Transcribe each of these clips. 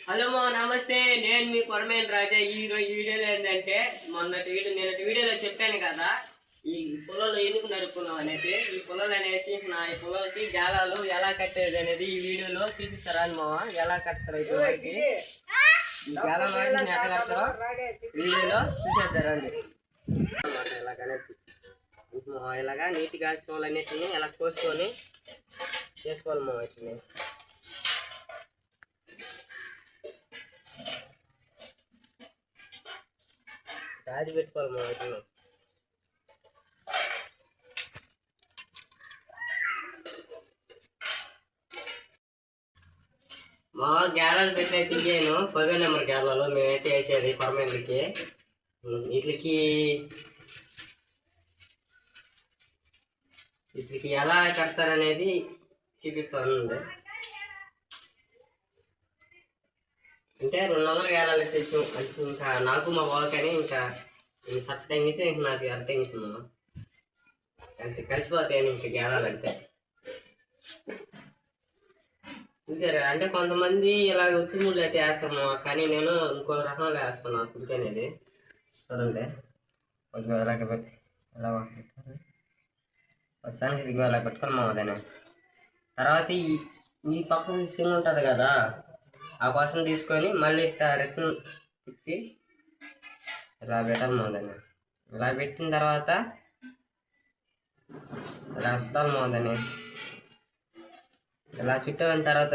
Hello మా నమస్తే, నేను మీ కొరమేన్ రాజా. ఈరోజు వీడియోలో ఏంటంటే నేనటి వీడియోలో చెప్పాను కదా ఈ పొలాలు ఎందుకు నరుకున్నాం అనేసి. ఈ పొలాలు అనేసి ఈ పొలాలకి గాలాలు ఎలా కట్టేది అనేది ఈ వీడియోలో చూపిస్తారా అని మామ. ఎలా కడతారు ఇటువైపు ఈ గాలాలు ఎట్లా కడతారో వీడియోలో చూసేద్దారండి. ఇలాగనేసి ఇలాగా నీట్గా సోలన్నిటిని ఇలా కోసుకొని చేసుకోవాలి మా వీటిని. రాజు పెట్టుకోవాలి మా వీటిని. మా గ్యాలలు పెట్టి అయితే ఇయ్యాను 10వ నెంబర్ గ్యాలలో మేమైతే వేసేది పర్మనెంట్కి. వీటికి ఎలా కడతారనేది చూపిస్తాను. అంటే 200 గ్యాలలు తెచ్చాం అంటే ఇంకా నాకు మా బావకని ఇంకా ఫస్ట్ టైం వేసి ఇంక నాకు అర్థం వేసింది అంటే కలిసిపోతాయని ఇంకా గ్యాలాలు అంటే చూసారా. అంటే కొంతమంది ఇలా ఉచ్చి ముళ్ళు అయితే వేస్తాము, కానీ నేను ఇంకో రకంగా వేస్తాను. ఆ కుడికి అనేది చూడండి కొంచెం ఇలాగ పెట్టి ఎలా పెట్టారు వస్తానికి ఇదిగో అలా పెట్టుకొని మామదని. తర్వాత ఈ పక్కన సిమ్ ఉంటుంది కదా, ఆ పర్సన్ తీసుకొని మళ్ళీ రిటర్న్ తిప్పి ఇలా పెట్టాలి మామదని. ఇలా పెట్టిన తర్వాత ఇలా చుట్టాలి మామదని. ఇలా చుట్టిన తర్వాత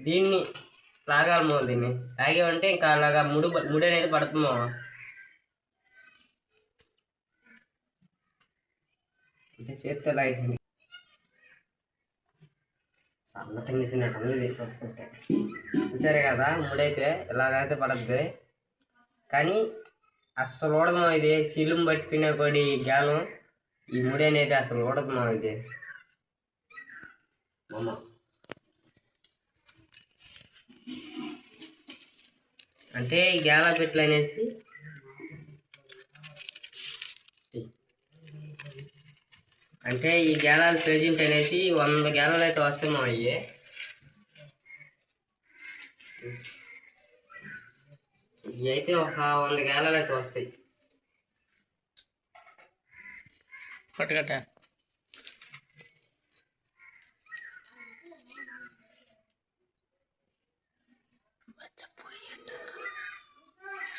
దీన్ని లాగాలి మామ. దీన్ని లాగేమంటే ఇంకా అలాగా ముడి అనేది పడుతుంది మామ. అంటే చేతితో లాగేసింది సన్నత మిసినట్టు తీసేస్తుంటే చూసారే కదా. ముడైతే ఇలాగైతే పడద్ది, కానీ అస్సలు ఊడదు మా. ఇది సిలుం పట్టుకునే కొడి గ్యాలం ఈ ముడి అనేది అసలు ఊడదు మా. ఇది అంటే గ్యాలా పెట్లు అనేసి అంటే ఈ గ్యాలాలు ప్రెజెంట్ అనేసి 100 గ్యాలాలు అయితే వస్తాయి మా. అయ్యి అయితే ఒక 100 గ్యాలాలు అయితే వస్తాయి. పట్టుకట్ట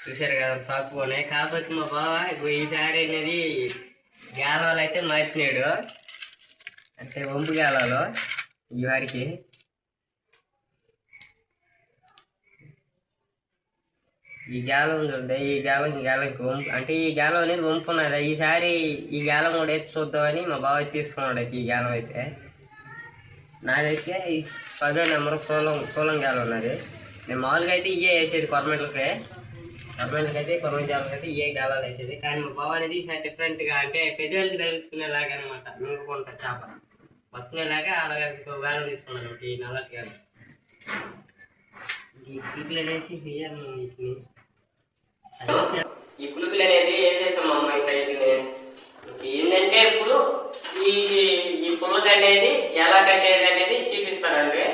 చూసారు కదా సాకుపోనే. కాకపోతే మా బావ ఈసారి అనేది గ్యాలాలు అయితే మార్చినాడు, అంటే వంపు గ్యాలాలు ఈ వారికి. ఈ గ్యాలం చూడండి, ఈ గ్యాలంకి వంపు అంటే ఈ గ్యాలం అనేది వంపు ఉన్నది. ఈసారి ఈ గ్యాలం కూడా అయితే చూద్దామని మా బావ తీసుకున్నాడు. అయితే ఈ గ్యాలం అయితే నాదైతే 10వ నెంబర్ సోలం గ్యాలం ఉన్నది. నేను మామూలుగా అయితే ఇవే వేసేది కొరమెంట్లకి అయితే కొరమెంట్ గ్యాలకి అయితే ఇవే గ్యాలాలు వేసేది. కానీ మా బావ అనేది ఈసారి డిఫరెంట్గా అంటే పెద్దవాళ్ళకి తగిలించుకునేలాగా అనమాట. మింగుకుంటా చేప బతుకునేలాగా అలాగే గాలం తీసుకున్నాను ఈ నల్లటి గాలం. ఈ పులుకులు అనేసి వేయాలి వీటిని. ఈ పులుకులు అనేది వేసేసాం అమ్మ. ఇంకా వీటిని ఏంటంటే ఇప్పుడు ఈ పుల్లక అనేది ఎలా కట్టేది అనేది చూపిస్తానండి.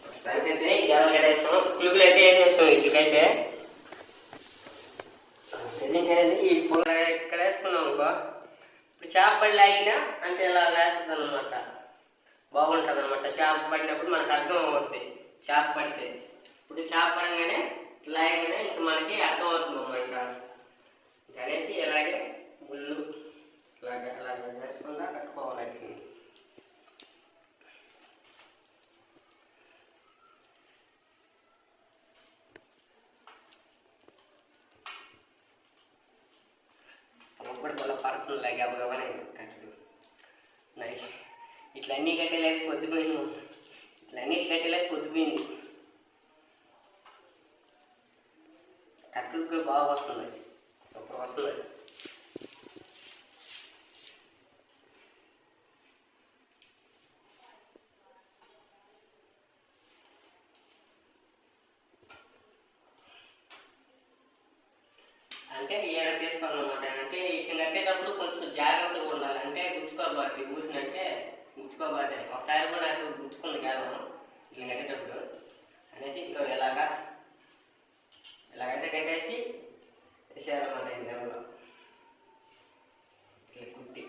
ప్రస్తుతానికైతే ఈ గెల కట్టేసాం, పులుకులు అయితే వేసేసాం. వీటికైతే ఈ పుల్ల ఇక్కడ వేసుకున్నాం అనుకో, ఇప్పుడు చేప పడి లాగినా అంటే ఇలా వేస్తుంది అనమాట. బాగుంటుంది అనమాట. చేప పడినప్పుడు మనకు అర్థం అవుతుంది. చేప పడితే ఇప్పుడు చేప పడంగానే లాగగానే ఇంకా మనకి అర్థం అవుతుంది అమ్మ. ఇంకా అనేసి ఇలాగే ముళ్ళు అలాగే వేసుకుంటా కట్టుకోవాలి. అప్పుడు మళ్ళీ పడుతుంది లాగే అవ్వగానే కట్టడు. ఇట్లన్నీ కట్టేలేక పొద్దుపోయింది. కట్టుడు కూడా బాగా వస్తుంది, సూపర్ వస్తుంది. అంటే ఏడ తీసుకోవాలన్నమాట. అంటే ఇట్లా కట్టేటప్పుడు కొంచెం జాగ్రత్తగా ఉండాలి. అంటే గుచ్చుకోబాది ఊరినంటే గుచ్చుకోబాది. ఒకసారి కూడా నాకు గుచ్చుకుంది గాలం ఇలా కట్టేటప్పుడు అనేసి ఇంకో ఇలాగైతే కట్టేసి వేసేయాలన్నమాట ఈ నెలలో ఇట్లా కుట్టి.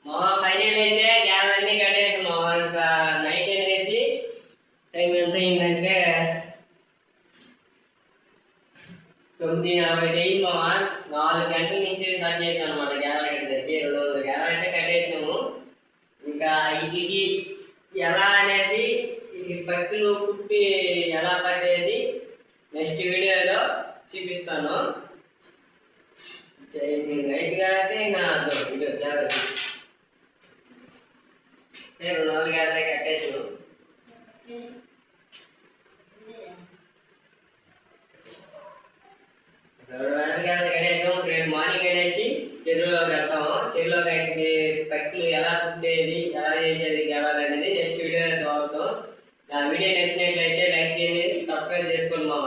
మా ఫైనల్ అయితే గ్యాలన్నీ కట్టేసి మా ఇంకా నైట్ అనేసి టైం ఎంత అయిందంటే 9:45 అయింది మామ. 4 గంటల నుంచి స్టార్ట్ చేసాం అనమాట గ్యాలరీ కట్టేసరికి 200 గ్యాలరీ అయితే కట్టేసాము. ఇంకా ఇది ఎలా అనేది ఇది పట్టులు కుట్టి ఎలా పట్టేది నెక్స్ట్ వీడియోలో చూపిస్తాను. నైట్గా అయితే నా వీడియో గ్యాలరీ 200 గ్యాలరీ కట్టేసాను. రేపు మార్నింగ్ అనేసి చెరువులో కడతాము. చెరువులో కట్టి పక్కులు ఎలా కుట్టేది ఎలా చేసేది గెలాలనేది నెక్స్ట్ వీడియో చూద్దాం. నా వీడియో నచ్చినట్లయితే లైక్ చేయండి, సబ్స్క్రైబ్ చేసుకోండి మామ.